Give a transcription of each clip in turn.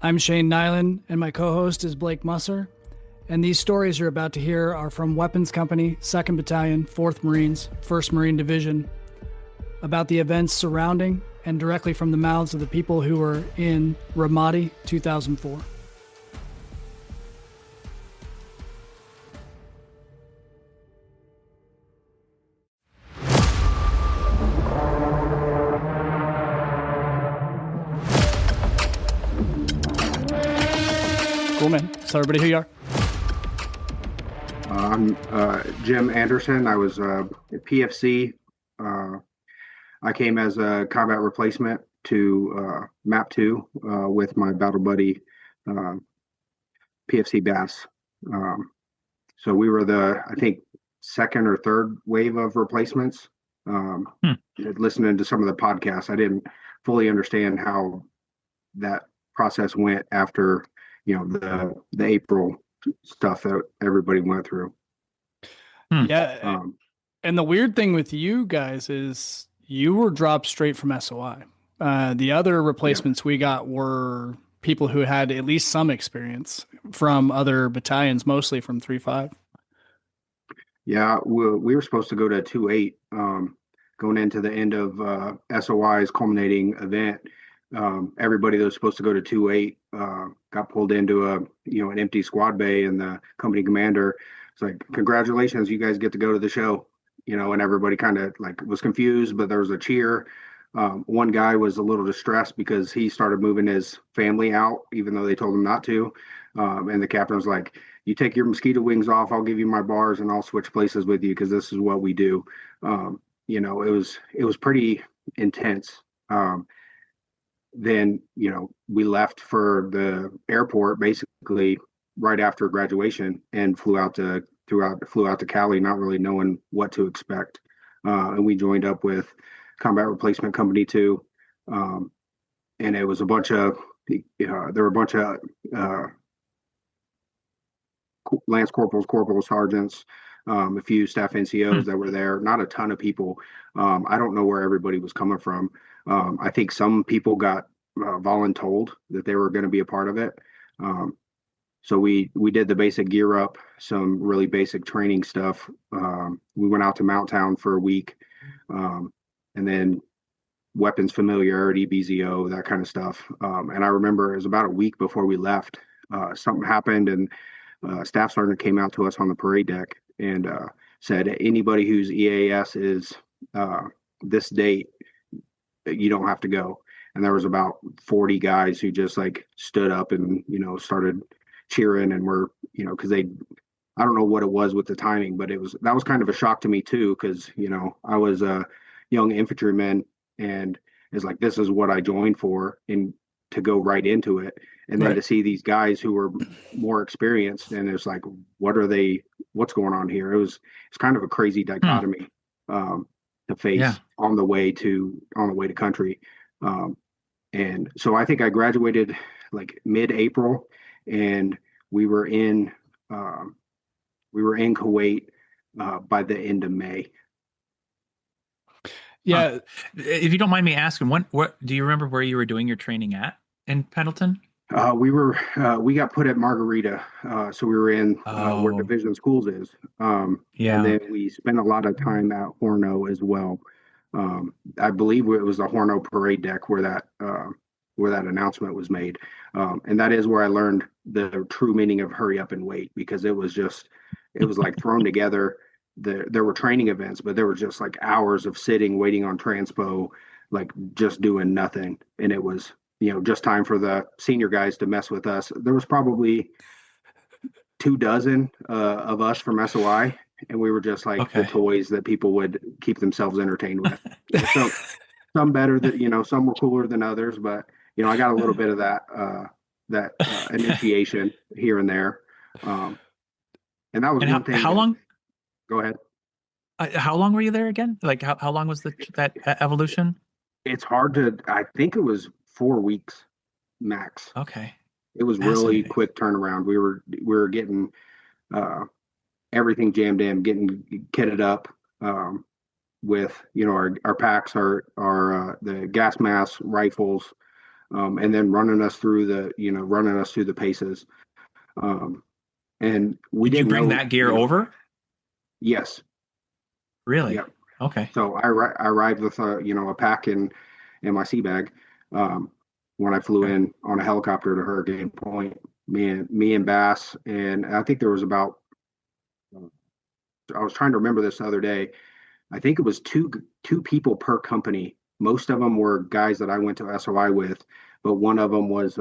I'm Shane Nyland, and my co host is Blake Musser. And these stories you're about to hear are from Weapons Company, 2nd Battalion, 4th Marines, 1st Marine Division, about the events surrounding and directly from the mouths of the people who were in Ramadi 2004. Cool, man. So everybody who you are. I'm Jim Anderson. I was at PFC. I came as a combat replacement to MAP 2 with my battle buddy PFC Bass. So we were I think, second or third wave of replacements. Listening to some of the podcasts, I didn't fully understand how that process went after, the April stuff that everybody went through. Yeah. And the weird thing with you guys is you were dropped straight from SOI. The other replacements we got were people who had at least some experience from other battalions, mostly from 3-5. Yeah, we were supposed to go to 2-8 going into the end of SOI's culminating event. Everybody that was supposed to go to 2-8 got pulled into an empty squad bay, and the company commander was like, "Congratulations, you guys get to go to the show." And everybody kind of like was confused, but there was a cheer. One guy was a little distressed because he started moving his family out, even though they told him not to. And the captain was like, "You take your mosquito wings off, I'll give you my bars, and I'll switch places with you because this is what we do." It was pretty intense. Then we left for the airport basically right after graduation and flew out to Cali, not really knowing what to expect. And we joined up with Combat Replacement Company 2, and it was a bunch of there were a bunch of lance corporals, sergeants, a few staff NCOs that were there. Not a ton of people. I don't know where everybody was coming from. I think some people got voluntold that they were going to be a part of it. So we did the basic gear up, some really basic training stuff. We went out to Mount Town for a week, and then weapons familiarity, BZO, that kind of stuff. And I remember it was about a week before we left, something happened, and staff sergeant came out to us on the parade deck and said, "Anybody whose EAS is this date, you don't have to go." And there was about 40 guys who just like stood up and started cheering, and were because I don't know what it was with the timing, but that was kind of a shock to me too, because I was a young infantryman, and it's like, this is what I joined for, and to go right into it, and then to see these guys who were more experienced, and it's like, what's going on here? It's kind of a crazy dichotomy to face on the way to country. And so I think I graduated like mid-April, and we were in Kuwait by the end of May. Yeah. If you don't mind me asking, what do you remember where you were doing your training at in Pendleton? We got put at Margarita, so we were in where Division Schools is. And then we spent a lot of time at Horno as well. I believe it was the Horno parade deck where that announcement was made, and that is where I learned the true meaning of hurry up and wait, because it was like thrown together. There were training events, but there was just like hours of sitting, waiting on transpo, like just doing nothing, and it was just time for the senior guys to mess with us. There was probably 24 of us from SOI, and we were just like the toys that people would keep themselves entertained with. So some better than some were cooler than others, but I got a little bit of that initiation here and there, and that was one thing. How long? Go ahead. How long were you there again? Like how long was that evolution? It's hard to. I think it was 4 weeks max. Okay. It was really quick turnaround. We were getting everything jammed in, getting kitted up with our packs, our the gas mask, rifles, and then running us through the paces. And we Did you didn't bring know, that gear over? Yes. Really? Yep. Okay. So I arrived with a pack in my sea bag, when I flew Okay. in on a helicopter to Hurricane Point. Me and Bass, and I think there was about, I was trying to remember this the other day. I think it was two people per company. Most of them were guys that I went to SOI with, but one of them was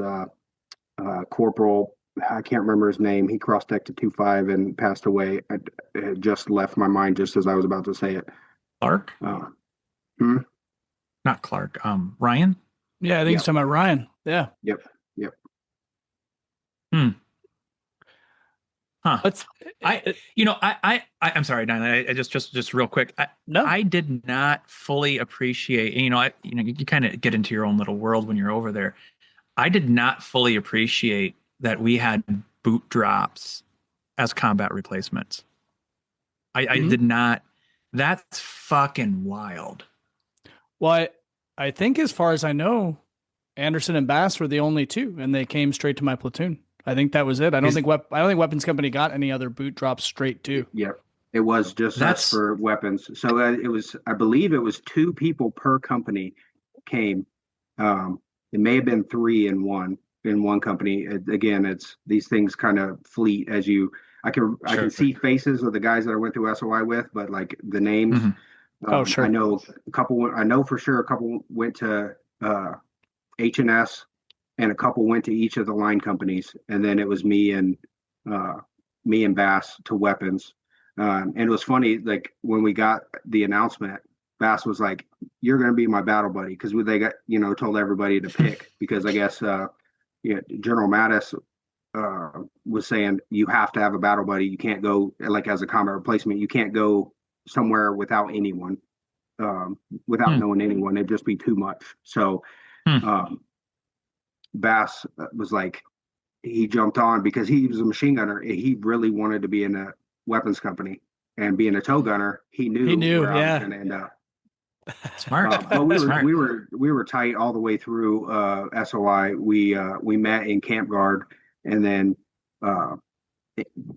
Corporal. I can't remember his name. He crossed deck to 2-5 and passed away. It just left my mind just as I was about to say it. Clark? Uh, hmm? Not Clark. Ryan? Yeah, I think Yep. it's talking about Ryan. Yeah. Yep. Yep. Hmm. Huh. Let's. I'm sorry, Don. I just real quick. No. I did not fully appreciate, you kind of get into your own little world when you're over there. I did not fully appreciate that we had boot drops as combat replacements. I did not. That's fucking wild. Well, I think as far as I know, Anderson and Bass were the only two, and they came straight to my platoon. I think that was it. I don't think Weapons Company got any other boot drops straight to. Yep. It was just us for weapons. So I believe it was two people per company came. It may have been three in one company. Again, it's these things kind of fleet as you. I can see faces of the guys that I went through SOI with, but like the names. Oh, sure. I know a couple. I know for sure a couple went to H&S, and a couple went to each of the line companies, and then it was me and Bass to weapons. And it was funny, like when we got the announcement, Bass was like, "You're going to be my battle buddy," because they got told everybody to pick because I guess General Mattis was saying you have to have a battle buddy. You can't go like as a combat replacement. You can't go somewhere without anyone, without knowing anyone. It'd just be too much. So Bass was like, he jumped on because he was a machine gunner. He really wanted to be in a weapons company, and being a tow gunner, he knew where I was going to end up. Smart. But we were tight all the way through SOI. We met in Camp Guard, and then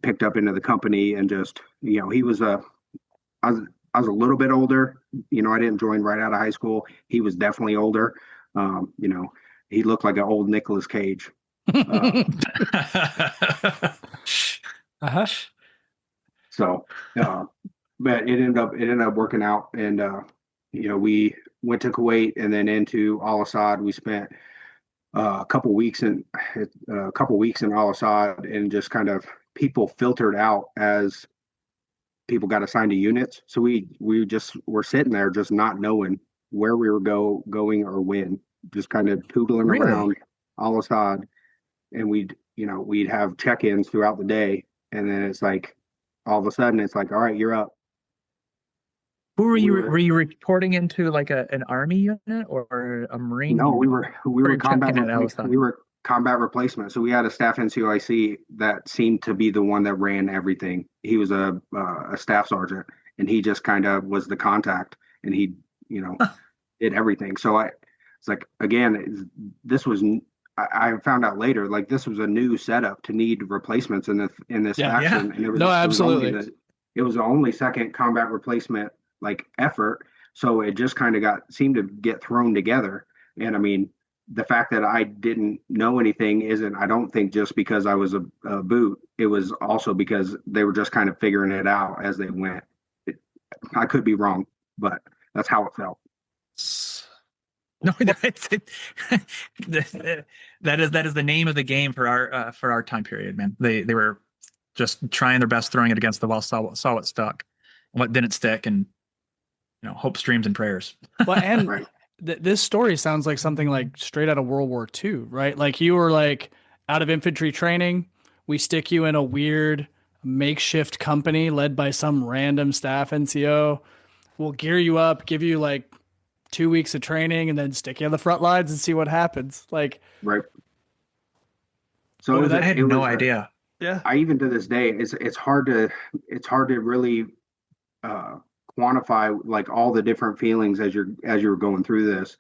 picked up into the company, and just he was I was a little bit older. I didn't join right out of high school. He was definitely older. He looked like an old Nicolas Cage. So, but it ended up working out, and we went to Kuwait and then into Al-Asad. We spent a couple weeks in Al-Asad, and just kind of people filtered out as people got assigned to units. So we just were sitting there just not knowing where we were going or when, just kind of tootling around Al-Asad, and we'd have check-ins throughout the day, and then it's like all of a sudden it's like, all right, you're up. Who were you? Were you reporting into like an army unit or a Marine? No, unit? we were combat replacement. So we had a staff NCOIC that seemed to be the one that ran everything. He was a staff sergeant, and he just kind of was the contact, and he did everything. So it's like, again, this was. I found out later, like this was a new setup to need replacements in this faction. And it was, absolutely. It was the only second combat replacement like effort, so it just kind of seemed to get thrown together. And I mean, the fact that I didn't know anything isn't, I don't think, just because I was a boot. It was also because they were just kind of figuring it out as they went. I could be wrong, but that's how it felt. No, that is the name of the game for our time period, man. They were just trying their best, throwing it against the wall, saw what stuck, and what didn't stick, and hope, dreams, and prayers. Well, and this story sounds like something like straight out of World War II, right? Like you were like out of infantry training. We stick you in a weird makeshift company led by some random staff NCO. We'll gear you up, give you like 2 weeks of training, and then stick you on the front lines and see what happens. Like, right. So I had no idea. Yeah. I even to this day, it's hard to really quantify like all the different feelings as you're going through this.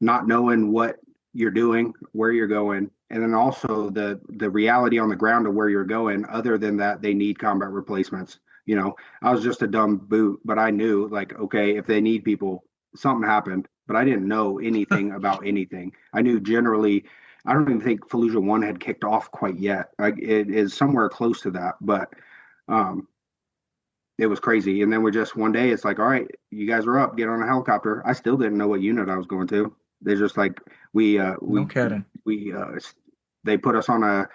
not knowing what you're doing, where you're going, and then also the reality on the ground of where you're going. Other than that, they need combat replacements. I was just a dumb boot, but I knew, like, okay, if they need people, something happened. But I didn't know anything about anything. I knew generally. I don't even think Fallujah 1 had kicked off quite yet. Like, it is somewhere close to that, but um, it was crazy. And then we just one day, it's like, all right, you guys are up, get on a helicopter. I still didn't know what unit I was going to. They're just like, No kidding. they put us on a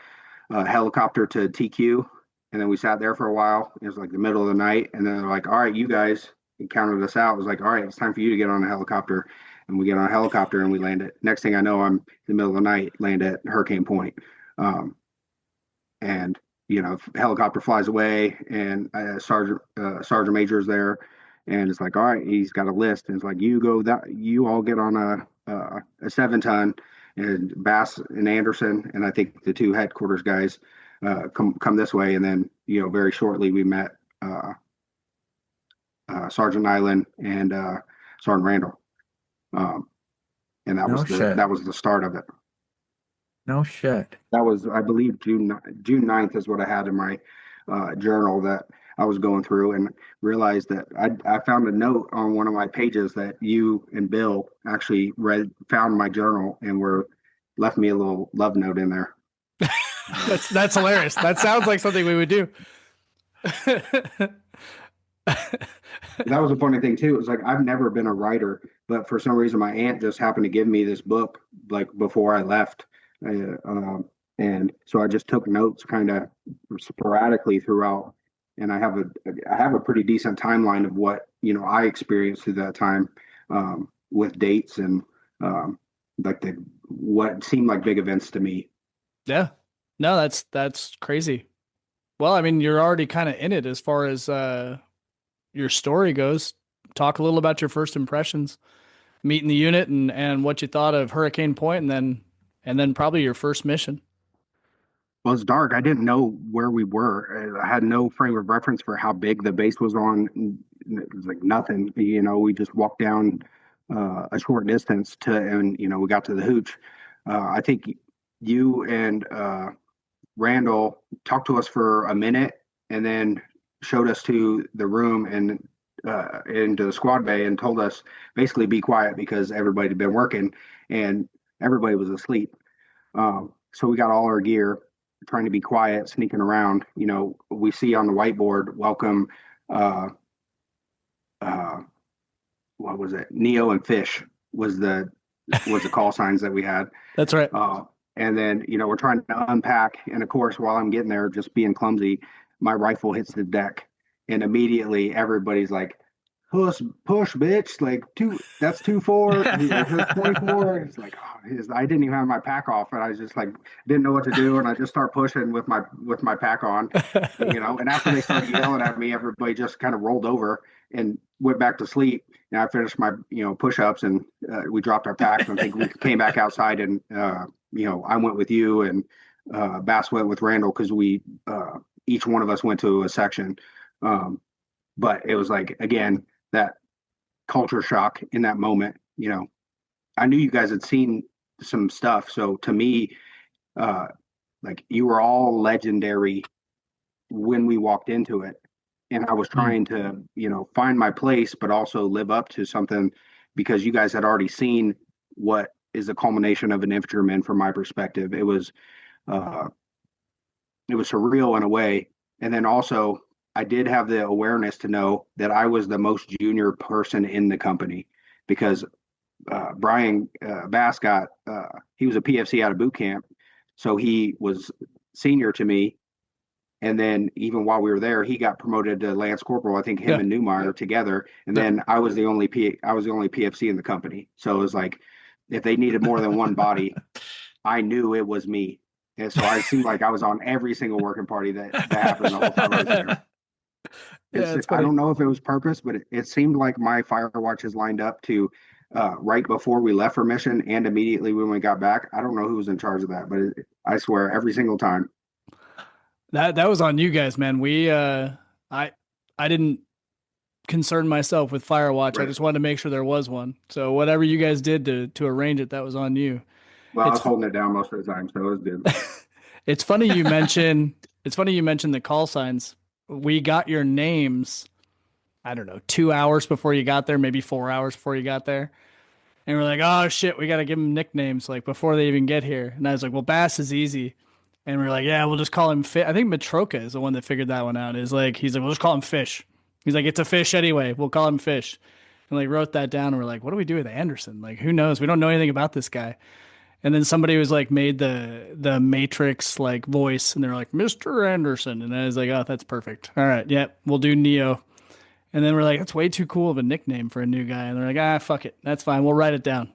helicopter to TQ, and then we sat there for a while. It was like the middle of the night, and then they're like, all right, you guys, and counted us out. It was like, all right, it's time for you to get on a helicopter. And we get on a helicopter and we land it. Next thing I know, I'm in the middle of the night, land at Hurricane Point. And helicopter flies away, and sergeant major is there, and it's like, all right, he's got a list, and it's like, you all get on a 7-ton, and Bass and Anderson, and I think the two headquarters guys come this way, and then very shortly we met Sergeant Nyland and Sergeant Randall, and that was the start of it. No shit. That was, I believe, June 9th is what I had in my journal that I was going through, and realized that I found a note on one of my pages that you and Bill actually found my journal and left me a little love note in there. That's hilarious. That sounds like something we would do. That was a funny thing too. It was like, I've never been a writer, but for some reason my aunt just happened to give me this book like before I left. And so I just took notes kind of sporadically throughout, and I have a pretty decent timeline of what I experienced through that time, with dates and like what seemed like big events to me. Yeah, no, that's crazy. Well, I mean, you're already kind of in it as far as your story goes. Talk a little about your first impressions, meeting the unit, and what you thought of Hurricane Point, and then probably your first mission. Well, it's dark. I didn't know where we were. I had no frame of reference for how big the base was on. It was like nothing. We just walked down a short distance and we got to the hooch. I think you and Randall talked to us for a minute, and then showed us to the room and into the squad bay, and told us basically be quiet because everybody had been working and everybody was asleep. So we got all our gear, trying to be quiet, sneaking around. We see on the whiteboard, welcome, what was it? Neo and Fish was the call signs that we had. That's right. And then, we're trying to unpack. And of course, while I'm getting there, just being clumsy, my rifle hits the deck, and immediately everybody's like, push, bitch. Like, that's 2-4, 24. It's like, I didn't even have my pack off, and I just like didn't know what to do, and I just start pushing with my pack on, and after they started yelling at me, everybody just kind of rolled over and went back to sleep. And I finished my push-ups, and we dropped our packs, and I think we came back outside, and I went with you, and Bass went with Randall, because we each one of us went to a section. But it was like, again, that culture shock in that moment. I knew you guys had seen some stuff, so to me, like, you were all legendary when we walked into it, and I was trying to find my place, but also live up to something, because you guys had already seen what is the culmination of an infantryman. From my perspective, it was surreal in a way. And then also, I did have the awareness to know that I was the most junior person in the company, because Brian Bass he was a PFC out of boot camp, so he was senior to me. And then even while we were there, he got promoted to Lance Corporal. I think him and Newmeyer together. And then I was the only PFC in the company. So it was like, if they needed more than one body, I knew it was me. And so I seemed like I was on every single working party that happened the whole time I was there. I don't know if it was purpose, but it seemed like my fire watches lined up to right before we left for mission and immediately when we got back. I don't know who was in charge of that, but I swear every single time. That was on you guys, man. We I didn't concern myself with Firewatch. I Right. just wanted to make sure there was one. So whatever you guys did to arrange it, that was on you. Well, I was It's holding it down most of the time, so it was good. it's funny you mention the call signs. We got your names, I don't know, 2 hours before you got there, maybe 4 hours before you got there. And we're like, oh shit, we got to give them nicknames like before they even get here. And I was like, well, Bass is easy. And we're like, yeah, we'll just call him Fish. I think Matroka is the one that figured that one out. He's like, we'll just call him Fish. He's like, it's a fish anyway. We'll call him Fish. And like wrote that down. And we're like, what do we do with Anderson? Like, who knows? We don't know anything about this guy. And then somebody was like made the Matrix like voice, and they're like, Mr. Anderson. And I was like, oh, that's perfect. All right, yep, we'll do Neo. And then we're like, that's way too cool of a nickname for a new guy. And they're like, fuck it. That's fine. We'll write it down.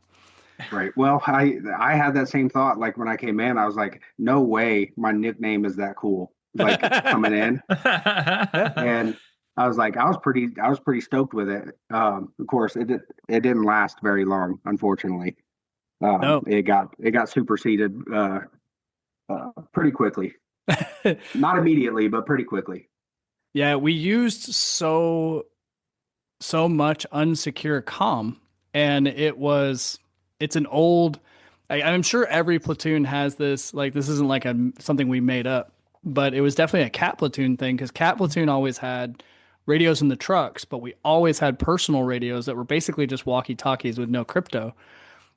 Right. Well, I had that same thought. Like when I came in, I was like, no way my nickname is that cool. Like coming in, and I was like, I was pretty stoked with it. Of course, it didn't last very long, unfortunately. No. It got superseded pretty quickly. Not immediately, but pretty quickly. Yeah, we used so much unsecure comm, and it's an old. I'm sure every platoon has this. Like this isn't like something we made up, but it was definitely a cat platoon thing because cat platoon always had radios in the trucks, but we always had personal radios that were basically just walkie talkies with no crypto.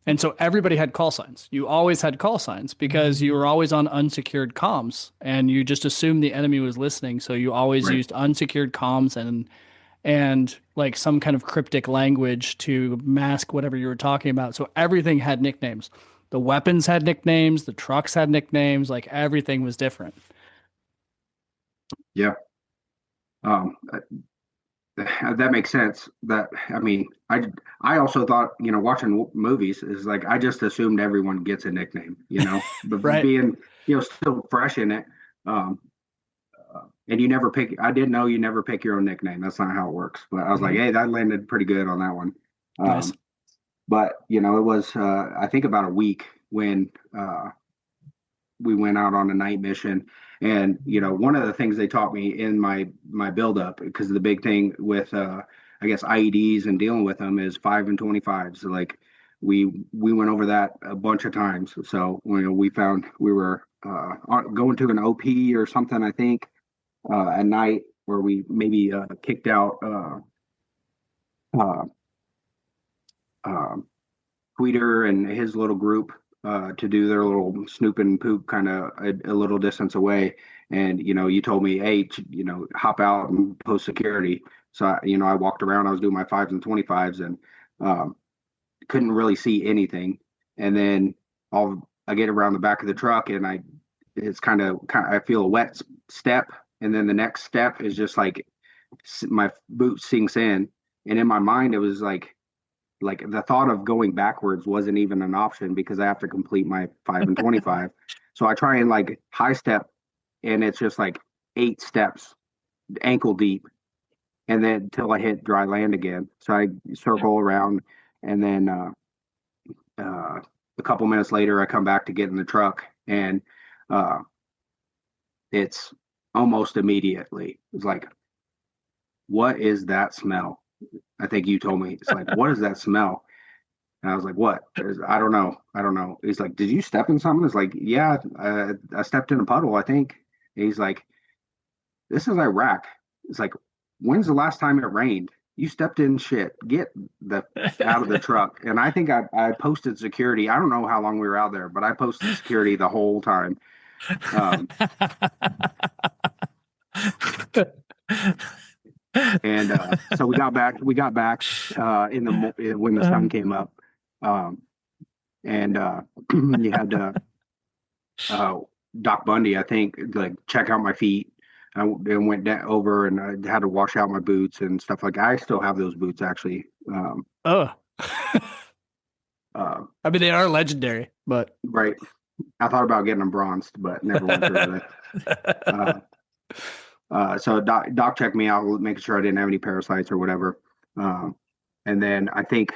And so everybody had call signs. You always had call signs because you were always on unsecured comms and you just assumed the enemy was listening. So you always Right. used unsecured comms and like some kind of cryptic language to mask whatever you were talking about. So everything had nicknames. The weapons had nicknames, the trucks had nicknames, like everything was different. Yeah. That makes sense. That I mean, I also thought, watching movies is like I just assumed everyone gets a nickname, but Right. being still fresh in it, um, and you never pick. I didn't know you never pick your own nickname. That's not how it works. But I was like, hey, that landed pretty good on that one. Nice. But it was I think about a week when we went out on a night mission. And one of the things they taught me in my build up, because the big thing with I guess IEDs and dealing with them is 5 and 25s. So like we went over that a bunch of times. So we found we were going to an OP or something, I think, at night, where we maybe kicked out uh, Tweeter and his little group to do their little snoop and poop kind of a little distance away. And, you told me, hey, hop out and post security. So, I walked around, I was doing my 5s and 25s and couldn't really see anything. And then I get around the back of the truck and it's kind of, I feel a wet step. And then the next step is just like my boot sinks in. And in my mind, it was like the thought of going backwards wasn't even an option because I have to complete my 5 and 25. So I try and like high step and it's just like 8 steps ankle deep and then till I hit dry land again. So I circle around and then a couple minutes later I come back to get in the truck and it's almost immediately it's like, what is that smell? I think you told me. It's like, what is that smell? And I was like, what? I don't know. I don't know. He's like, did you step in something? It's like, yeah, I stepped in a puddle, I think. And he's like, this is Iraq. It's like, when's the last time it rained? You stepped in shit. Get the out of the truck. And I think I posted security. I don't know how long we were out there, but I posted security the whole time. And so we got back in the when the sun came up, and you had Doc Bundy, I think, like check out my feet. And went over and I had to wash out my boots and stuff like that. I still have those boots actually. I mean, they are legendary, but Right. I thought about getting them bronzed, but never went through with it. So Doc checked me out, making sure I didn't have any parasites or whatever. And then I think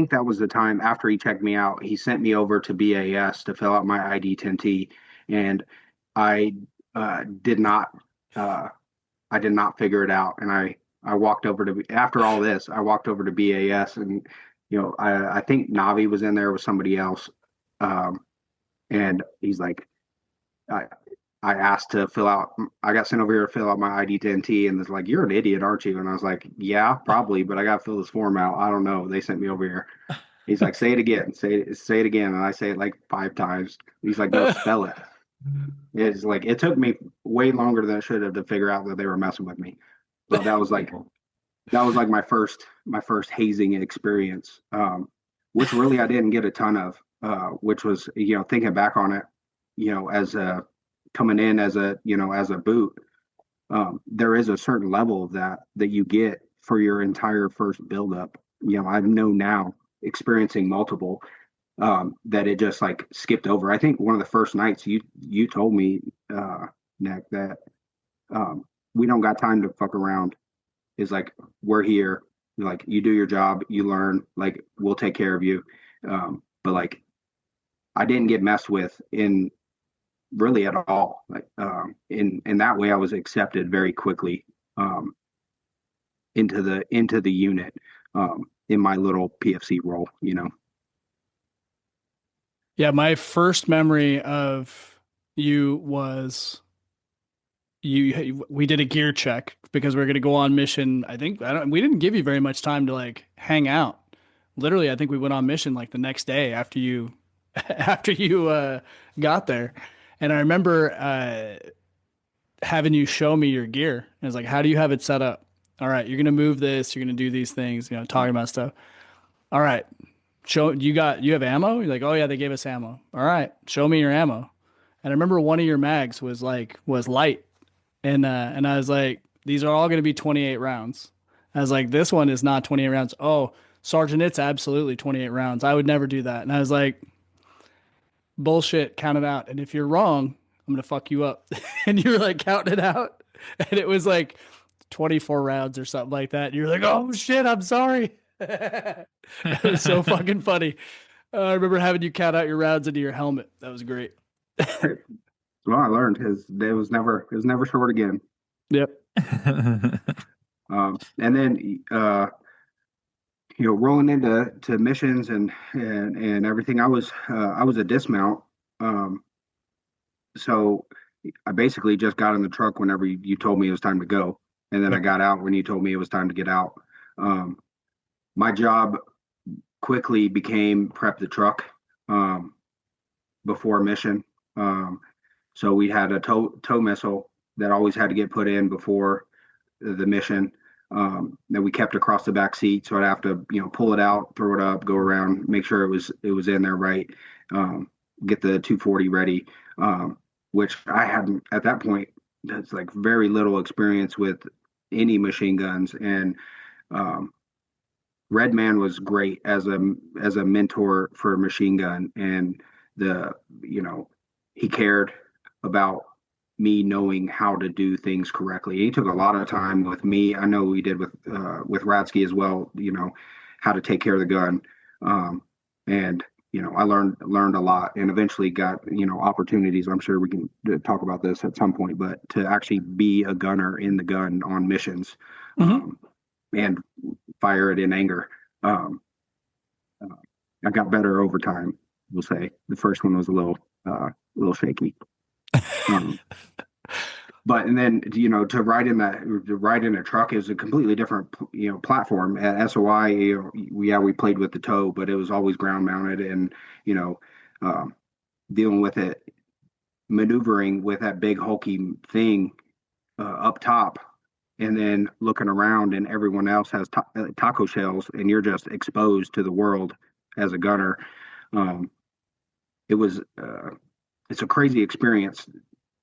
that was the time after he checked me out, he sent me over to BAS to fill out my ID-10T, and I did not figure it out, and I I walked over to after all this, I walked over to BAS, and I think Navi was in there with somebody else, and he's like, I I asked to fill out. I got sent over here to fill out my ID10T, and it's like, you're an idiot, aren't you? And I was like, yeah, probably, but I got to fill this form out. I don't know. They sent me over here. He's like, say it again, say it again, and I say it like 5 times. He's like, no, spell it. It's like it took me way longer than it should have to figure out that they were messing with me. But that was like my first hazing experience, which really I didn't get a ton of. Which was thinking back on it, as a coming in as a boot, there is a certain level of that you get for your entire first buildup. I know now experiencing multiple, that it just like skipped over. I think one of the first nights you told me, Nick, that we don't got time to fuck around. Is like, we're here, like, you do your job, you learn, like, we'll take care of you. But like, I didn't get messed with in really at all. Like, in that way, I was accepted very quickly, into the unit, in my little PFC role. Yeah, my first memory of you was we did a gear check because we are going to go on mission. We didn't give you very much time to like hang out. Literally, I think we went on mission like the next day after you after you got there. And I remember having you show me your gear. And I was like, how do you have it set up? All right, you're going to move this, you're going to do these things, talking about stuff. All right. You have ammo? You're like, oh yeah, they gave us ammo. All right, show me your ammo. And I remember one of your mags was light. And I was like, these are all going to be 28 rounds. I was like, this one is not 28 rounds. Oh, Sergeant, it's absolutely 28 rounds. I would never do that. And I was like, bullshit, count it out. And if you're wrong, I'm going to fuck you up. And you were like counting it out. And it was like 24 rounds or something like that. And you're like, oh shit, I'm sorry. It was so fucking funny. I remember having you count out your rounds into your helmet. That was great. Well, I learned it was never short again. Yep. And then rolling into missions and everything. I was a dismount. So I basically just got in the truck whenever you told me it was time to go, and then I got out when you told me it was time to get out. My job quickly became prep the truck, before mission. So we had a tow missile that always had to get put in before the mission, that we kept across the back seat. So I'd have to, pull it out, throw it up, go around, make sure it was in there right, get the 240 ready, which I hadn't at that point. That's like very little experience with any machine guns, and Redman was great as a mentor for a machine gun, and he cared about me knowing how to do things correctly. He took a lot of time with me. I know we did with Radsky as well. How to take care of the gun, and I learned a lot, and eventually got opportunities. I'm sure we can talk about this at some point, but to actually be a gunner in the gun on missions, and fire it in anger. I got better over time. We'll say the first one was a little shaky. But and then to ride in a truck is a completely different platform. At SOI, we played with the tow, but it was always ground mounted, and dealing with it, maneuvering with that big hulky thing up top, and then looking around and everyone else has taco shells, and you're just exposed to the world as a gunner. It's a crazy experience,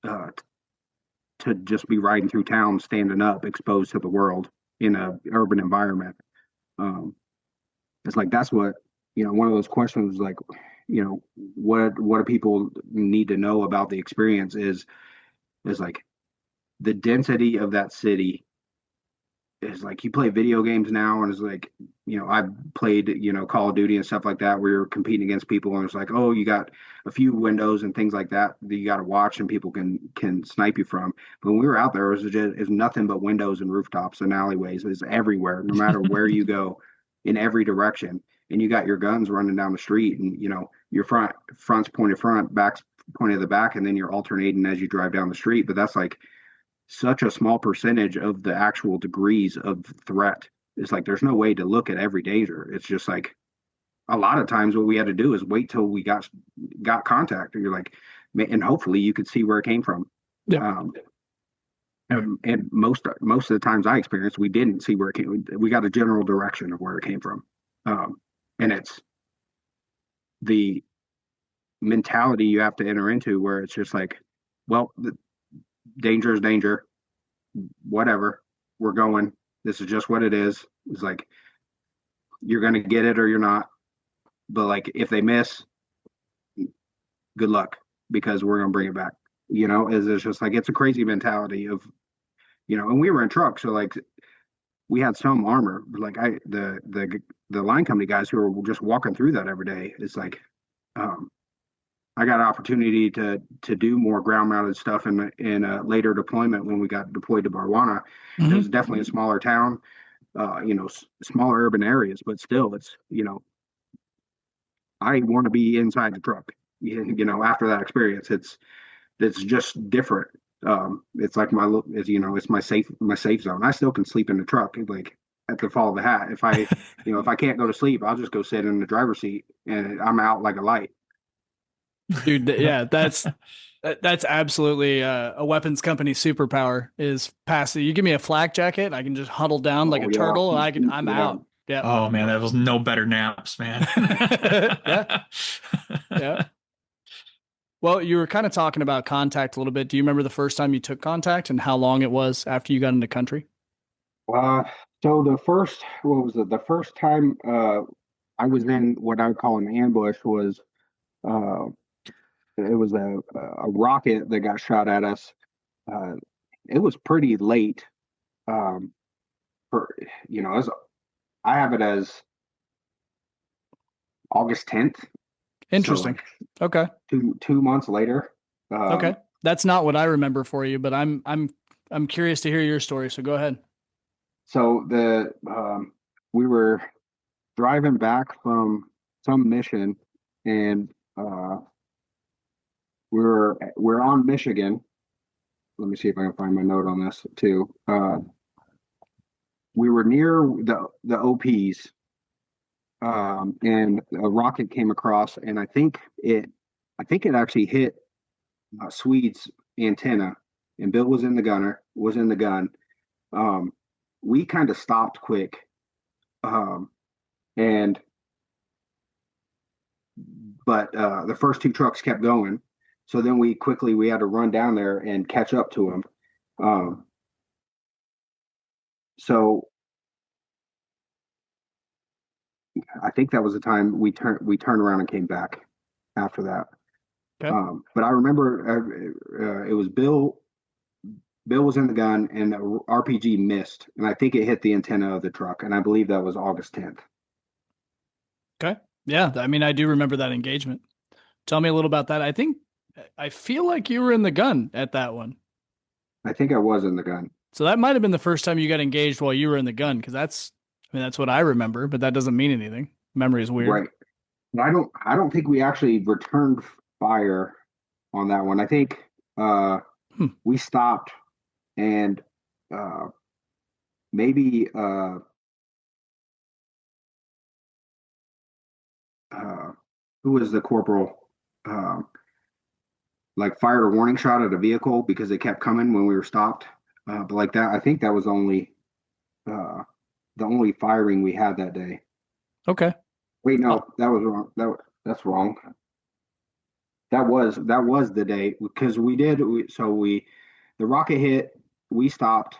to just be riding through town, standing up, exposed to the world in a urban environment. It's like, that's what, one of those questions, like, what do people need to know about the experience is like the density of that city is like you play video games now, and it's like, I've played, Call of Duty and stuff like that, where you're competing against people, and it's like, oh, you got a few windows and things like that that you got to watch, and people can snipe you from. But when we were out there, it's nothing but windows and rooftops and alleyways. It's everywhere, no matter where you go, in every direction. And you got your guns running down the street, and your front's pointed front, back's pointed the back, and then you're alternating as you drive down the street. But that's like such a small percentage of the actual degrees of threat. It's like there's no way to look at every danger. It's just like a lot of times what we had to do is wait till we got contact, and you're like, and hopefully you could see where it came from. Yeah. And most of the times I experienced, we didn't see where it came. We got a general direction of where it came from, and it's the mentality you have to enter into where it's just like, well, the danger is danger, whatever, we're going, this is just what it is. It's like you're going to get it or you're not, but like if they miss, good luck, because we're going to bring it back. It's just like, it's a crazy mentality of, and we were in trucks, so like we had some armor, like the line company guys who were just walking through that every day. It's like, I got an opportunity to do more ground mounted stuff in a later deployment when we got deployed to Barwana. Mm-hmm. It was definitely a smaller town, smaller urban areas, but still, it's, I want to be inside the truck. After that experience, it's just different. It's like it's my safe zone. I still can sleep in the truck, like at the fall of the hat. If I, if I can't go to sleep, I'll just go sit in the driver's seat and I'm out like a light. Dude, yeah, that's absolutely a weapons company superpower is passive. You give me a flak jacket, I can just huddle down like a turtle, and I'm out. Yeah. Oh man, that was no better naps, man. Yeah. Yeah. Well, you were kind of talking about contact a little bit. Do you remember the first time you took contact and how long it was after you got into country? So what was it? The first time I was in what I would call an ambush was uh, it was a rocket that got shot at us. Uh, it was pretty late. Um, for as I have it as August 10th. Interesting. So like okay. 2 months later. Okay. That's not what I remember for you, but I'm curious to hear your story. So go ahead. So we were driving back from some mission, and we're on Michigan. Let me see if I can find my note on this too. We were near the OPs, and a rocket came across, and I think it actually hit Swede's antenna, and Bill was in the gun. We kind of stopped quick, and but the first two trucks kept going. So then we had to run down there and catch up to them. So I think that was the time we turned around and came back after that. Okay. But I remember it was Bill. Bill was in the gun, and the RPG missed, and I think it hit the antenna of the truck, and I believe that was August 10th. Okay. Yeah, I mean, I do remember that engagement. Tell me a little about that. I feel like you were in the gun at that one. I think I was in the gun. So that might have been the first time you got engaged while you were in the gun, because that's what I remember, but that doesn't mean anything. Memory is weird. Right. But I don't think we actually returned fire on that one. I think we stopped, and maybe who was the corporal? Like fired a warning shot at a vehicle because it kept coming when we were stopped. But like that, I think that was the only firing we had that day. Okay. Wait, no, that was wrong. That's wrong. That was the day, because the rocket hit, we stopped.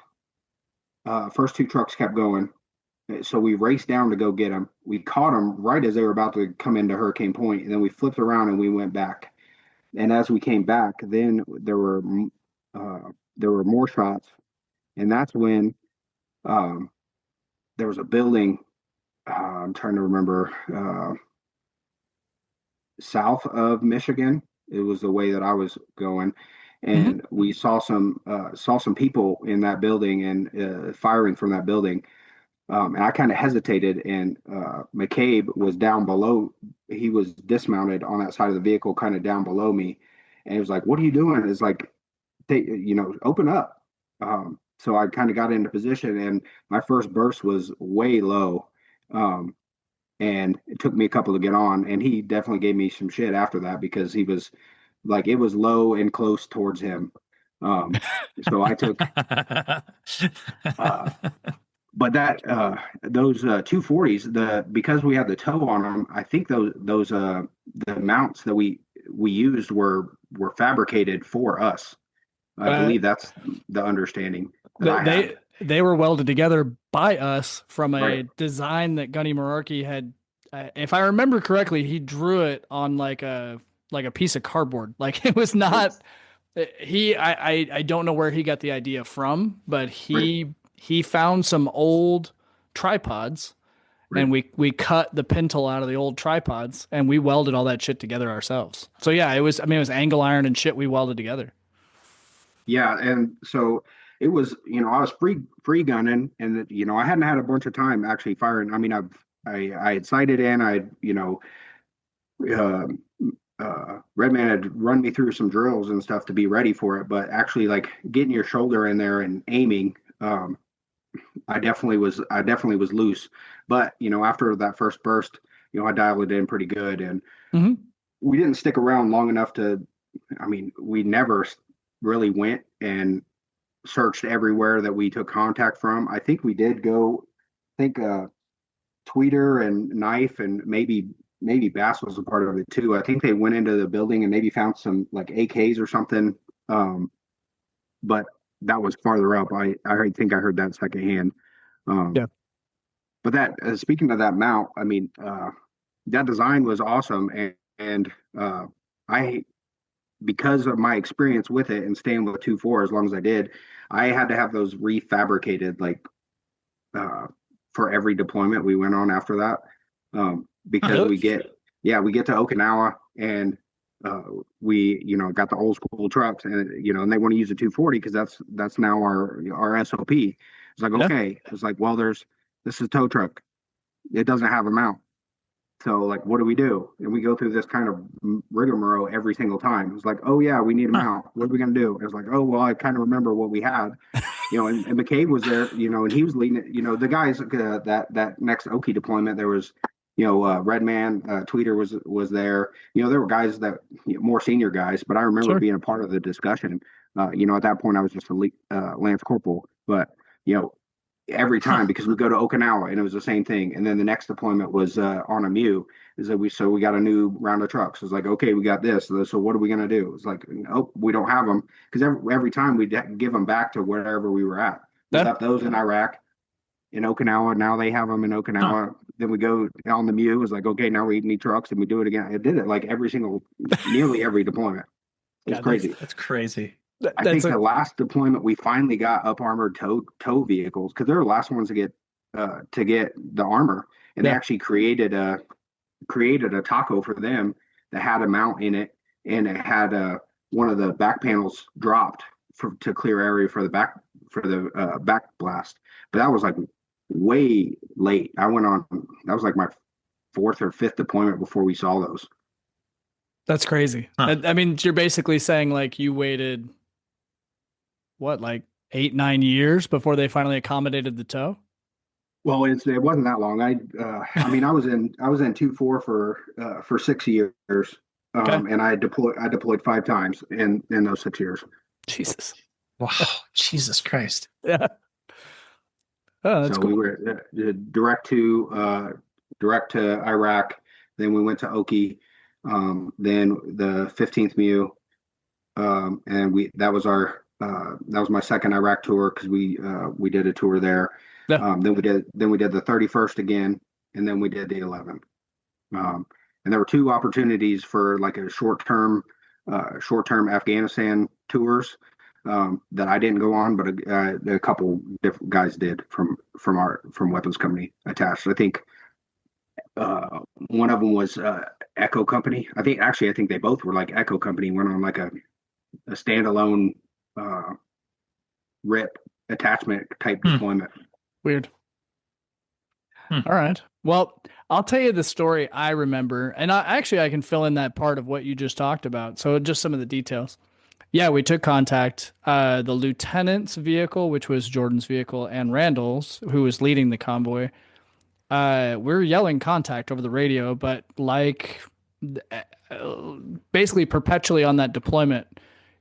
First two trucks kept going. So we raced down to go get them. We caught them right as they were about to come into Hurricane Point, and then we flipped around and we went back. And as we came back, then there were more shots, and that's when Um, there was a building. I'm trying to remember. South of Michigan. It was the way that I was going, Hmm. and we saw some people in that building and firing from that building. And I kind of hesitated, and McCabe was down below. He was dismounted on that side of the vehicle, kind of down below me, and he was like, "What are you doing?" It's like, open up. So I kind of got into position, and my first burst was way low. Um, and it took me a couple to get on, and he definitely gave me some shit after that because he was like, it was low and close towards him. So I took uh but that those 240s, the because we had the tow on them, I think those the mounts that we used were fabricated for us. I Uh, believe that's the understanding that they I had. they they were welded together by us from Right. a design that Gunny Mararki had. If I remember correctly, he drew it on like a piece of cardboard. Like it was Right. not I don't know where he got the idea from, but Right. he found some old tripods Right. and we cut the pintle out of the old tripods and we welded all that shit together ourselves. So yeah, it was angle iron and shit we welded together. Yeah, and so it was, I was free gunning, and I hadn't had a bunch of time actually firing. I mean, I had sighted in, uh, Redman had run me through some drills and stuff to be ready for it, but actually like getting your shoulder in there and aiming, I definitely was loose. But after that first burst, I dialed it in pretty good, and Hmm. we didn't stick around long enough to. I mean, we never really went and searched everywhere that we took contact from. I think we did go. I think Tweeter and Knife and maybe Bass was a part of it too. I think they went into the building and maybe found some like AKs or something. Um, but that was farther up. I think I heard that secondhand. Um, Yeah. but that speaking of that mount, I mean that design was awesome, and I because of my experience with it and staying with 2.4 as long as I did, I had to have those refabricated like uh, for every deployment we went on after that. Because Really? we get to Okinawa and uh, we got the old school trucks and and they want to use a 240 because that's now our SOP. It's like Yeah. okay, it's like well this is a tow truck. It doesn't have a mount. So like, what do we do? And we go through this kind of rigmarole every single time. It's like, oh yeah, we need a Huh. mount. What are we gonna do? It's like, oh well, I kind of remember what we had, and McCabe was there, and he was leading it. The guys that next Oki deployment, there was, Redman, Tweeter was there. There were guys that more senior guys, but I remember Sure. being a part of the discussion. At that point, I was just a Lance Corporal, but you know, every Huh. time because we go to Okinawa and it was the same thing. And then the next deployment was on a Mew. Is that we got a new round of trucks. It's like okay, we got this. So what are we gonna do? It's like oh, we don't have them because every time we give them back to wherever we were at. We Yeah. left those in Iraq, in Okinawa. Now they have them in Huh. Okinawa. Then we go on the Mew. It's like okay, now we need trucks and we do it again. It did it like nearly every deployment. It's God, crazy. That's crazy. I that's think a the last deployment we finally got up armored tow vehicles because they're the last ones to get the armor, and they yeah. actually created a taco for them that had a mount in it, and it had one of the back panels dropped to clear area for the back blast. But that was like way late. I went on that was like my fourth or fifth deployment before we saw those. That's crazy. Huh. I mean, you're basically saying like you waited what, like 8, 9 years before they finally accommodated the toe? Well, it wasn't that long. I mean, I was in 2.4 for 6 years, Okay. and I deployed 5 times in those 6 years. Jesus. Wow. Jesus Christ. Yeah. Oh, that's So we cool. were direct to Iraq. Then we went to Oki, then the 15th MU, and we that was my second Iraq tour because we did a tour there. Yeah. Then we did the 31st again, and then we did the 11th. And there were two opportunities for like a short term Afghanistan tours. that I didn't go on, but a couple different guys did from weapons company attached. I think one of them was Echo Company. I think they both were like Echo Company. Went on like a standalone RIP attachment type deployment. Weird. All right. Well, I'll tell you the story I remember, and I can fill in that part of what you just talked about. So just some of the details. Yeah, we took contact. The lieutenant's vehicle, which was Jordan's vehicle, and Randall's, who was leading the convoy. We were yelling contact over the radio, but basically perpetually on that deployment,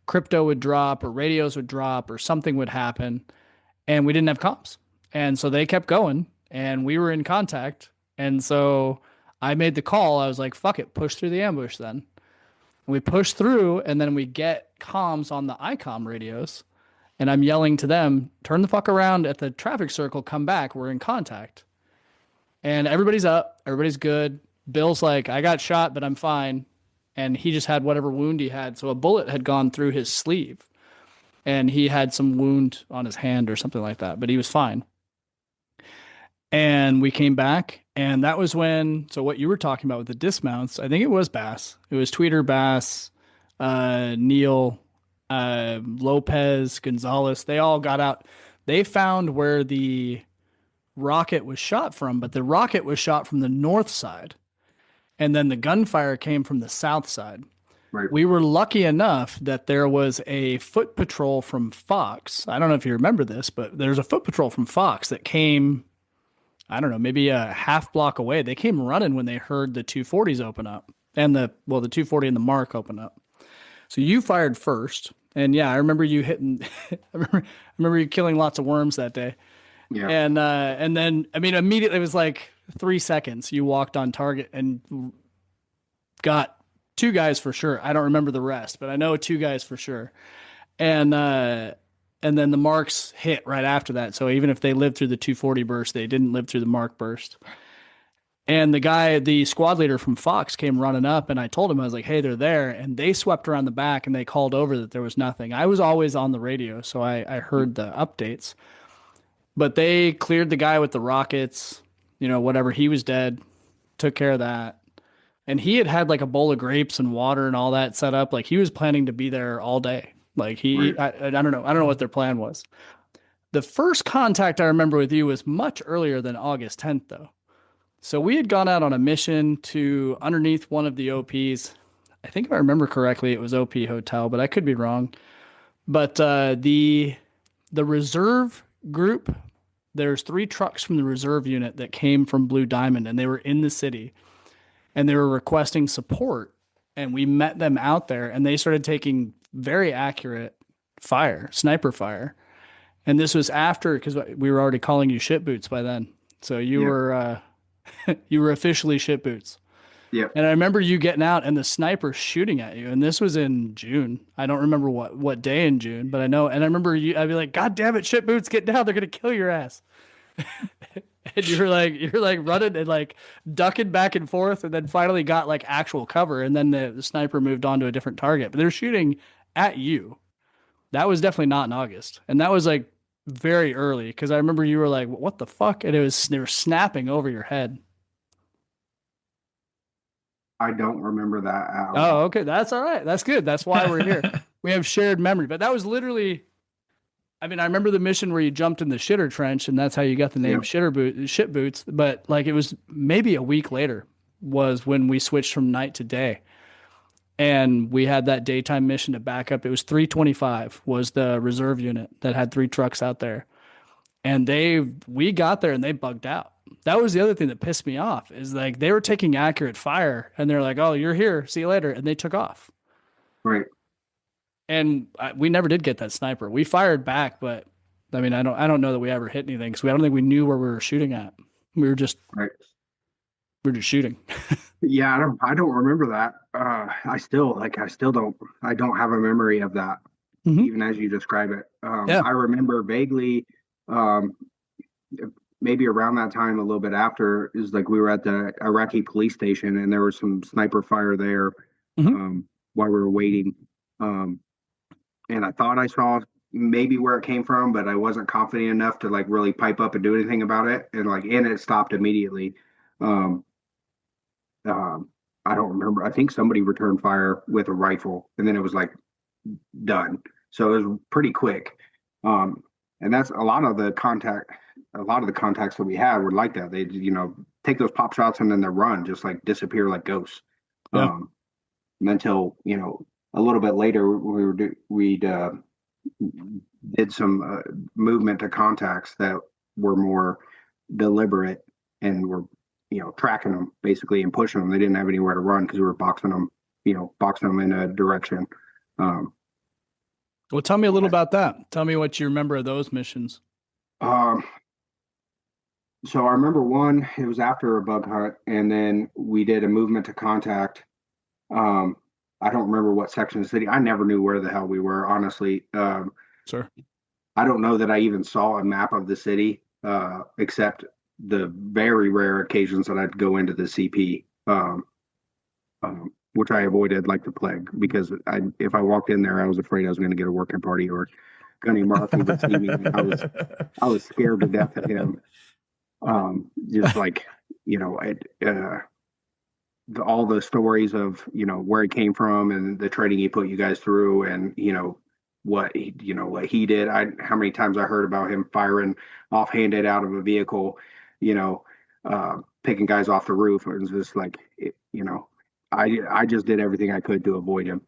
crypto would drop or radios would drop or something would happen, and we didn't have comms. And so they kept going, and we were in contact. And so I made the call. I was like, fuck it, push through the ambush then. We push through, and then we get comms on the ICOM radios. And I'm yelling to them, turn the fuck around at the traffic circle, come back, we're in contact. And everybody's up, everybody's good. Bill's like, I got shot, but I'm fine. And he just had whatever wound he had. So a bullet had gone through his sleeve, and he had some wound on his hand or something like that, but he was fine. And we came back, and that was when, so what you were talking about with the dismounts, I think it was Bass. It was Tweeter, Bass, Neil, Lopez, Gonzalez. They all got out. They found where the rocket was shot from, but the rocket was shot from the north side. And then the gunfire came from the south side. Right. We were lucky enough that there was a foot patrol from Fox. I don't know if you remember this, but there's a foot patrol from Fox that came, I don't know, maybe a half block away. They came running when they heard the 240s open up and the 240 and the Mark open up. So you fired first. And yeah, I remember you hitting, I remember you killing lots of worms that day. Yeah. And then, I mean, immediately it was like 3 seconds. You walked on target and got 2 guys for sure. I don't remember the rest, but I know 2 guys for sure. And then the Marks hit right after that. So even if they lived through the 240 burst, they didn't live through the Mark burst. And the squad leader from Fox came running up, and I told him, I was like, hey, they're there. And they swept around the back and they called over that there was nothing. I was always on the radio, so I heard the updates. But they cleared the guy with the rockets, whatever. He was dead, took care of that. And he had like a bowl of grapes and water and all that set up. Like he was planning to be there all day. Like Right. I don't know. I don't know what their plan was. The first contact I remember with you was much earlier than August 10th, though. So we had gone out on a mission to underneath one of the OPs. I think if I remember correctly, it was OP Hotel, but I could be wrong. But the reserve group, there's 3 trucks from the reserve unit that came from Blue Diamond, and they were in the city, and they were requesting support. And we met them out there, and they started taking very accurate sniper fire. And this was after, because we were already calling you shit boots by then. So you were you were officially shit boots. Yeah. And I remember you getting out and the sniper shooting at you. And this was in June. I don't remember what day in June, but I know. And I remember I'd be like, God damn it, shit boots, get down. They're going to kill your ass. And you're like running and like ducking back and forth, and then finally got like actual cover. And then the sniper moved on to a different target, but they're shooting at you. That was definitely not in August. And that was like very early, because I remember you were like, what the fuck? And they were snapping over your head. I don't remember that at all. Oh, okay. That's all right. That's good. That's why we're here. We have shared memory. But that was literally, I mean, I remember the mission where you jumped in the shitter trench, and that's how you got the name shit boots. But like it was maybe a week later was when we switched from night to day. And we had that daytime mission to back up. It was 325 was the reserve unit that had 3 trucks out there. And we got there and they bugged out. That was the other thing that pissed me off, is like they were taking accurate fire, and they're like, oh, you're here, see you later. And they took off. Right. And we never did get that sniper. We fired back, but I mean, I don't know that we ever hit anything, because I don't think we knew where we were shooting at. We were just shooting. Yeah, I don't remember that. I don't have a memory of that, even as you describe it. I remember vaguely, maybe around that time, a little bit after, is like we were at the Iraqi police station, and there was some sniper fire there while we were waiting. and I thought I saw maybe where it came from, but I wasn't confident enough to like really pipe up and do anything about it. And it stopped immediately. Um, um, I don't remember. I think somebody returned fire with a rifle, and then it was like done. So it was pretty quick. Um, and that's a lot of the contacts that we had were like that. They, take those pop shots and then they run, just like disappear like ghosts. Yeah. Until, a little bit later, we'd did some movement to contacts that were more deliberate and were, tracking them basically and pushing them. They didn't have anywhere to run because we were boxing them in a direction. Um, Well, tell me a little about that. Tell me what you remember of those missions. um, so I remember one, it was after a bug hunt, and then we did a movement to contact. Um, I don't remember what section of the city. I never knew where the hell we were, honestly. Sir. I don't know that I even saw a map of the city, except the very rare occasions that I'd go into the CP, which I avoided like the plague because if I walked in there, I was afraid I was going to get a working party or Gunny Murphy would see me. I was scared to death of him. Just like, all the stories of, where he came from and the training he put you guys through and, what he did. How many times I heard about him firing offhanded out of a vehicle, you know, picking guys off the roof. It was just like, I just did everything I could to avoid him.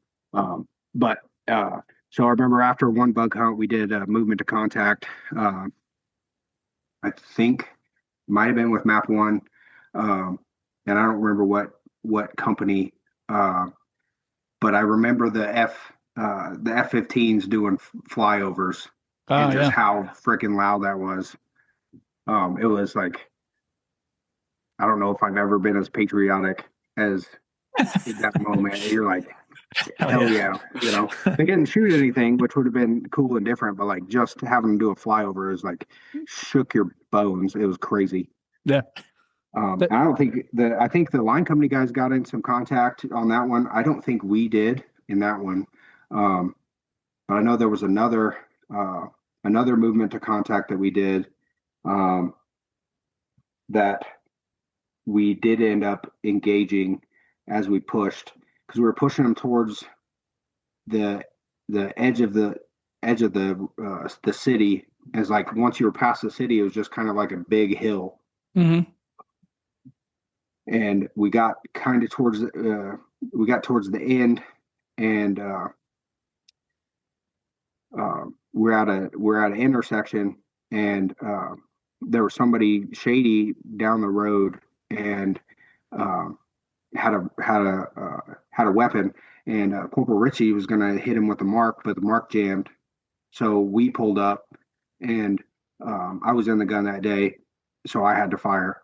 But so I remember after one bug hunt, we did a movement to contact. I think might have been with Map One, and I don't remember what company, but I remember the F-15s doing flyovers and just how freaking loud that was. It was like, I don't know if I've ever been as patriotic as in that moment. You're like, hell yeah. They didn't shoot anything, which would have been cool and different, but like just having them do a flyover is like shook your bones. It was crazy. Yeah. I think the line company guys got in some contact on that one. I don't think we did in that one. But I know there was another movement to contact that we did, that we did end up engaging as we pushed because we were pushing them towards the edge of the city. As like once you were past the city, it was just kind of like a big hill. Mm-hmm. And we got kind of towards the end, and we're at an intersection, and there was somebody shady down the road, and had a weapon, and Corporal Ritchie was going to hit him with the mark, but the mark jammed. So we pulled up, and I was in the gun that day, so I had to fire.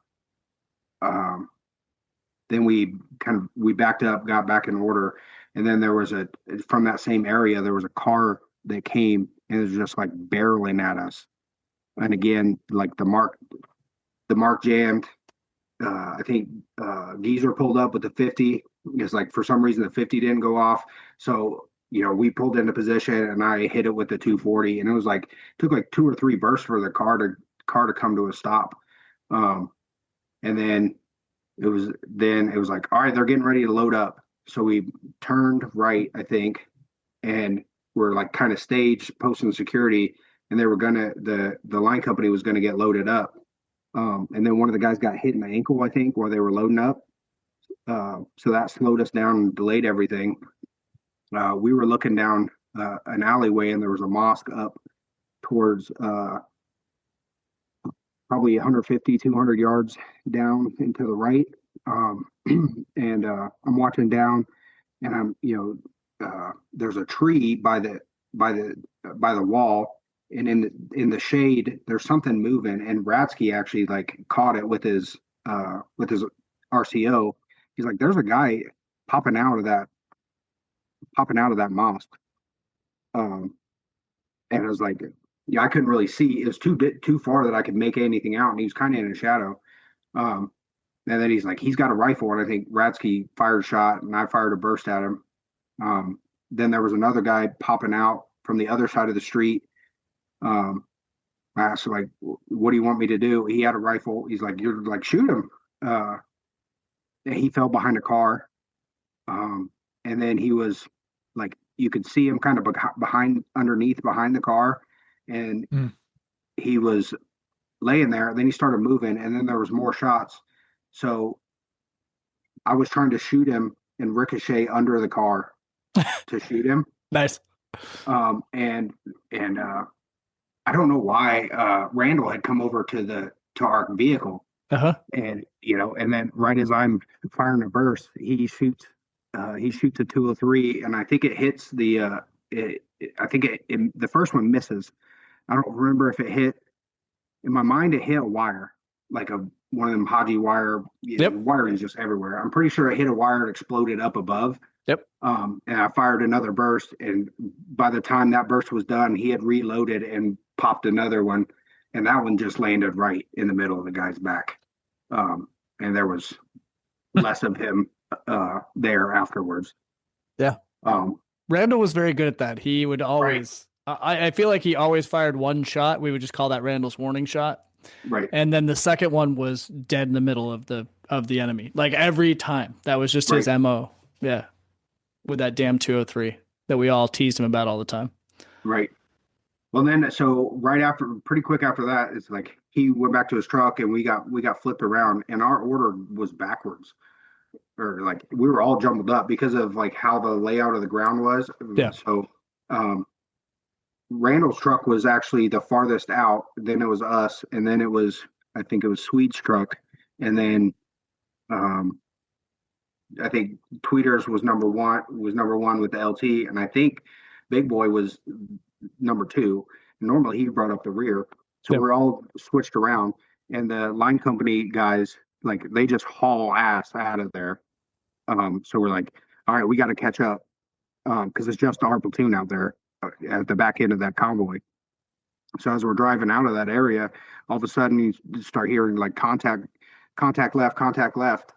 Then we backed up, got back in order, and then from that same area there was a car that came and it was just like barreling at us. And again, like the mark jammed. I think Geezer pulled up with the 50. It's like for some reason the 50 didn't go off, so we pulled into position and I hit it with the 240, and it was like took like 2 or 3 bursts for the car to come to a stop. And then it was like, all right, they're getting ready to load up. So we turned right, I think, and we're like kind of staged, posting security, and they were the line company was gonna get loaded up. And then one of the guys got hit in the ankle, I think, while they were loading up. So that slowed us down and delayed everything. We were looking down an alleyway, and there was a mosque up towards probably 150, 200 yards down and to the right. And I'm watching down, and there's a tree by the wall, and in the shade there's something moving, and Ratsky actually like caught it with his RCO. He's like, there's a guy popping out of that mosque. And I was like, yeah, I couldn't really see. It was too far that I could make anything out, and he was kind of in a shadow. And then he's like, he's got a rifle, and I think Ratsky fired a shot, and I fired a burst at him. Then there was another guy popping out from the other side of the street. I asked him, like, what do you want me to do? He had a rifle. He's like, you're like, shoot him. And he fell behind a car. And then he was like, you could see him kind of behind the car. And he was laying there. Then he started moving, and then there was more shots. So I was trying to shoot him and ricochet under the car to shoot him. Nice. And I don't know why Randall had come over to our vehicle. And and then right as I'm firing a burst, he shoots a 203, and I think it hits the the first one misses. I don't remember if it hit. In my mind, it hit a wire, like one of them Haji wire. Wire is just everywhere. I'm pretty sure it hit a wire and exploded up above. And I fired another burst, and by the time that burst was done, he had reloaded and popped another one, and that one just landed right in the middle of the guy's back. And there was less of him there afterwards. Randall was very good at that. He would always, I feel like he always fired one shot. We would just call that Randall's warning shot. Right. And then the second one was dead in the middle of the enemy. Like every time. That was just his MO. Yeah. With that damn 203 that we all teased him about all the time. Right. Well, then, so pretty quick after that, it's like he went back to his truck, and we got flipped around, and our order was backwards, or like we were all jumbled up because of like how the layout of the ground was. Yeah. So, Randall's truck was actually the farthest out. Then it was us, and then I think it was Swede's truck, and then, I think Tweeters was number one with the LT, and I think Big Boy was number 2. Normally he brought up the rear, so we're all switched around, and the line company guys, like, they just haul ass out of there. So we're like, all right, we got to catch up, because it's just our platoon out there at the back end of that convoy. So as we're driving out of that area, all of a sudden you start hearing like contact left.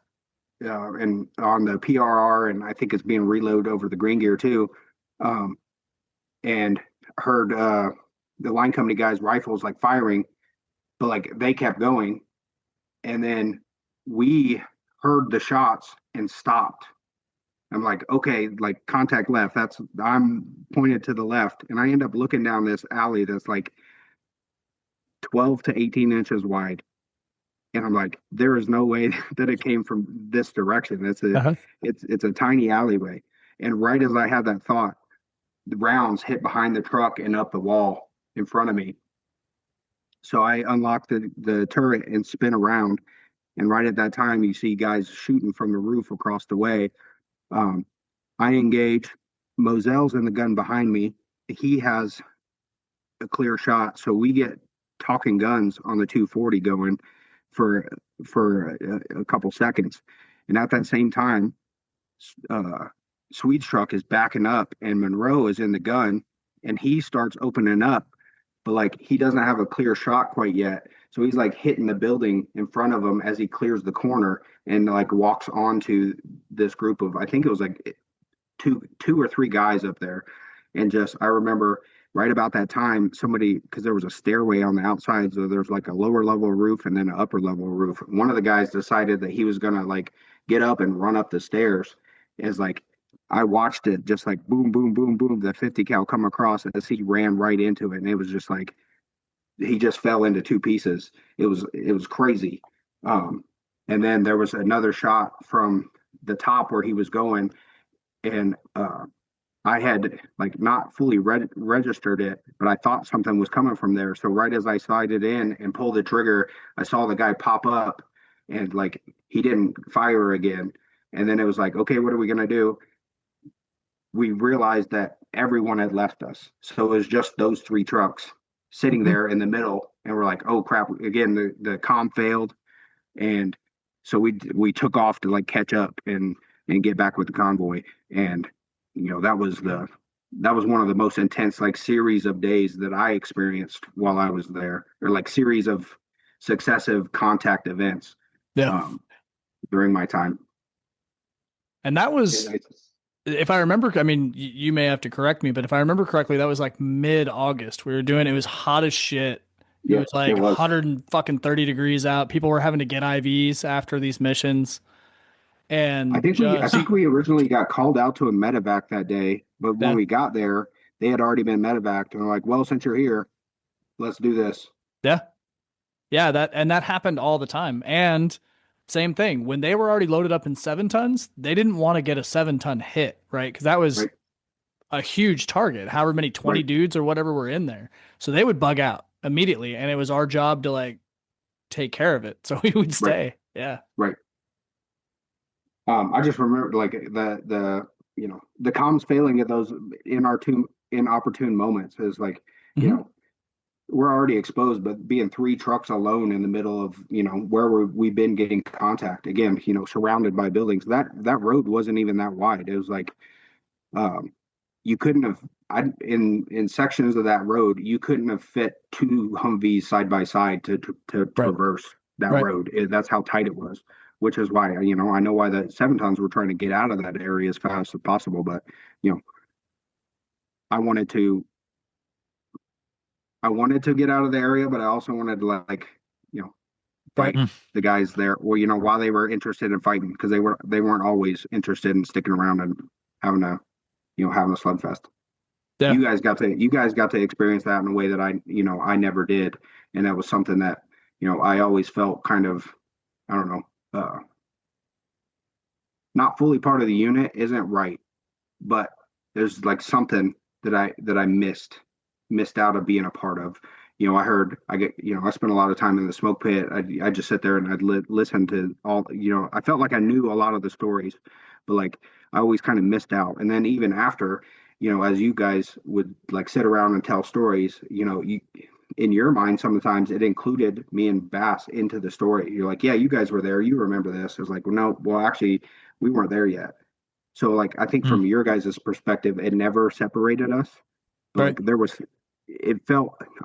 And on the PRR, and I think it's being reloaded over the green gear too. And heard the line company guys' rifles like firing, but like they kept going. And then we heard the shots and stopped. I'm like, okay, like contact left. I'm pointed to the left, and I end up looking down this alley that's like 12 to 18 inches wide. And I'm like, there is no way that it came from this direction. It's a tiny alleyway. And right as I had that thought, the rounds hit behind the truck and up the wall in front of me. So I unlocked the turret and spin around. And right at that time, you see guys shooting from the roof across the way. I engage. Moselle's in the gun behind me. He has a clear shot. So we get talking guns on the 240 going for a couple seconds. And at that same time, Swede's truck is backing up, and Monroe is in the gun, and he starts opening up, but like he doesn't have a clear shot quite yet. So he's like hitting the building in front of him as he clears the corner and like walks onto this group of, I think it was like two or three guys up there. And just, I remember right about that time, somebody, because there was a stairway on the outside, so there's like a lower level roof and then an upper level roof. One of the guys decided that he was gonna like get up and run up the stairs. As like I watched it, just like boom, boom, boom, boom, the 50 cal come across as he ran right into it, and it was just like he just fell into two pieces. It was crazy. And then there was another shot from the top where he was going, and I had like not fully registered it, but I thought something was coming from there. So right as I sighted in and pulled the trigger, I saw the guy pop up, and like he didn't fire again. And then it was like, okay, what are we gonna do? We realized that everyone had left us, so it was just those three trucks sitting there in the middle, and we're like, oh crap! Again, the comm failed, and so we took off to like catch up and get back with the convoy. And that was one of the most intense like series of days that I experienced while I was there, or like series of successive contact events during my time. And that was if I remember, I mean, you may have to correct me, but if I remember correctly, that was like mid-August. We were doing it was hot as shit. It Yep, was like it was. 100 and fucking 30 degrees out. People were having to get IVs after these missions and I just think we originally got called out to a medevac that day, but when that we got there, they had already been medevaced, and they're like, "Well, since you're here, let's do this." yeah. Yeah, that happened all the time. And same thing, when they were already loaded up in 7 tons, they didn't want to get a 7 ton hit, right? Because that was Right, a huge target, however many 20 right, dudes or whatever were in there. So they would bug out immediately. And it was our job to like take care of it. So we would right, stay. Yeah. right. I just remember like the comms failing at those inopportune moments is like, you Hmm. know, we're already exposed, but being three trucks alone in the middle of, where we've been getting contact again, surrounded by buildings. That road wasn't even that wide. It was like, um, you couldn't have, in sections of that road, you couldn't have fit two Humvees side by side to Right. traverse that Right. road. That's how tight it was, which is why, I know why the 7 tons were trying to get out of that area as fast as possible. But, you know, I wanted to, I wanted to get out of the area, but I also wanted to you know, Right. fight the guys there, or while they were interested in fighting, because they weren't always interested in sticking around and having a having a slugfest. Yeah. You guys got to experience that in a way that I never did, and that was something that I always felt kind of, I don't know, not fully part of the unit isn't right, but there's like something that I missed out of being a part of. I spent a lot of time in the smoke pit. I just sit there and I'd listen to all. I felt like I knew a lot of the stories, but like I always kind of missed out. And then even after, as you guys would like sit around and tell stories, in your mind sometimes it included me and Bass into the story. You're like, yeah, you guys were there, you remember this. I was like, well, no, well, actually, we weren't there yet. So like I think from your guys' perspective, it never separated us. But Right. like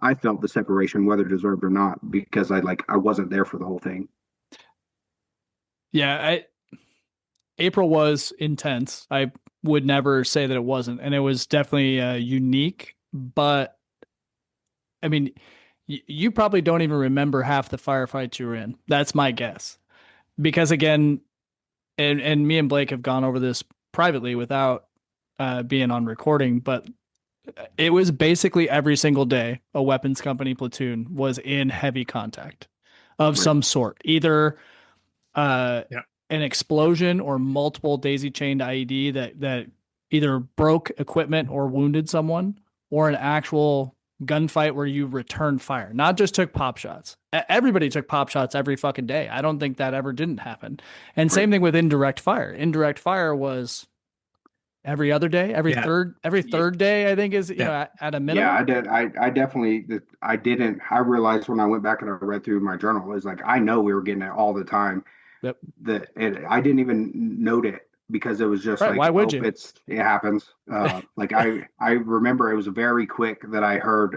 I felt the separation, whether deserved or not, because I wasn't there for the whole thing. Yeah. April was intense. I would never say that it wasn't. And it was definitely unique. But I mean, you probably don't even remember half the firefights you were in. That's my guess. Because again, and me and Blake have gone over this privately without being on recording, but it was basically every single day a weapons company platoon was in heavy contact of Right. some sort, either Yeah. an explosion or multiple daisy chained IED that either broke equipment or wounded someone, or an actual gunfight where you return fire, not just took pop shots. Everybody took pop shots every fucking day. I don't think that ever didn't happen. And Right. same thing with indirect fire. Indirect fire was every other day, Yeah. every third day, I think is, Yeah. at a Yeah, minimum. I did. I definitely I didn't. I realized when I went back and I read through my journal is like I know we were getting it all the time. Yep. That and I didn't even note it because it was just Right. like, Why would oh, you? it happens. Like I remember it was very quick that I heard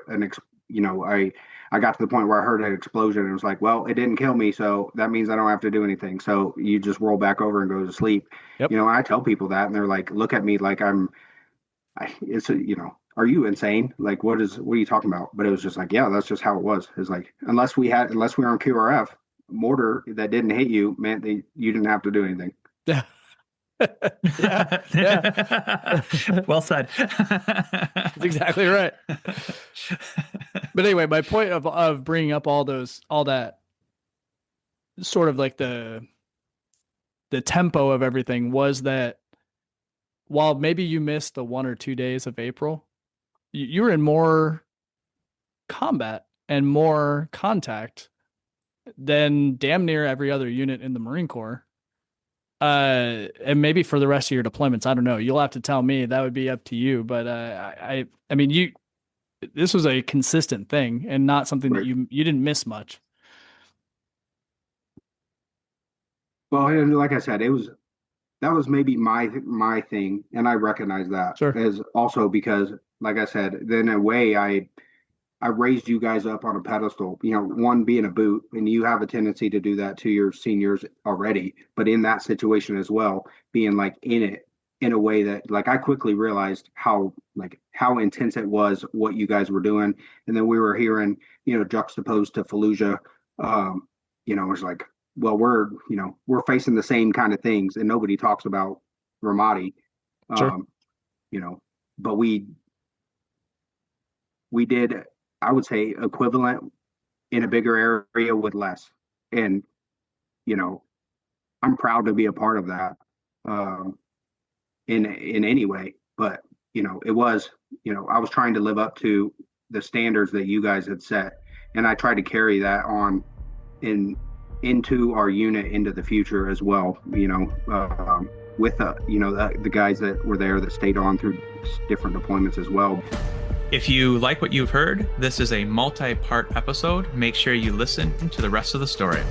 I got to the point where I heard an explosion and it was like, well, it didn't kill me, so that means I don't have to do anything. So you just roll back over and go to sleep. Yep. And I tell people that and they're like, look at me like it's are you insane? Like, what are you talking about? But it was just like, yeah, that's just how it was. It's like, unless we were on QRF, mortar that didn't hit you meant that you didn't have to do anything. Yeah. Yeah. Yeah. Well said. That's exactly right. But anyway, my point of bringing up all that sort of like the tempo of everything was that while maybe you missed the 1 or 2 days of April, you were in more combat and more contact than damn near every other unit in the Marine Corps. And maybe for the rest of your deployments, I don't know. You'll have to tell me. That would be up to you. But I mean, this was a consistent thing and not something that Right. you didn't miss much. Well, and like I said, that was maybe my thing, and I recognize that Sure. as also because, like I said, then in a way I raised you guys up on a pedestal. One being a boot, and you have a tendency to do that to your seniors already, but in that situation as well, being like in it, in a way that, like, I quickly realized how intense it was what you guys were doing. And then we were hearing, juxtaposed to Fallujah, it's like, well, we're facing the same kind of things, and nobody talks about Ramadi. Sure. But we did, I would say, equivalent in a bigger area with less. And, I'm proud to be a part of that. In any way, but it was, I was trying to live up to the standards that you guys had set, and I tried to carry that on into our unit into the future as well. With the guys that were there that stayed on through different deployments as well. If you like what you've heard, this is a multi-part episode. Make sure you listen to the rest of the story.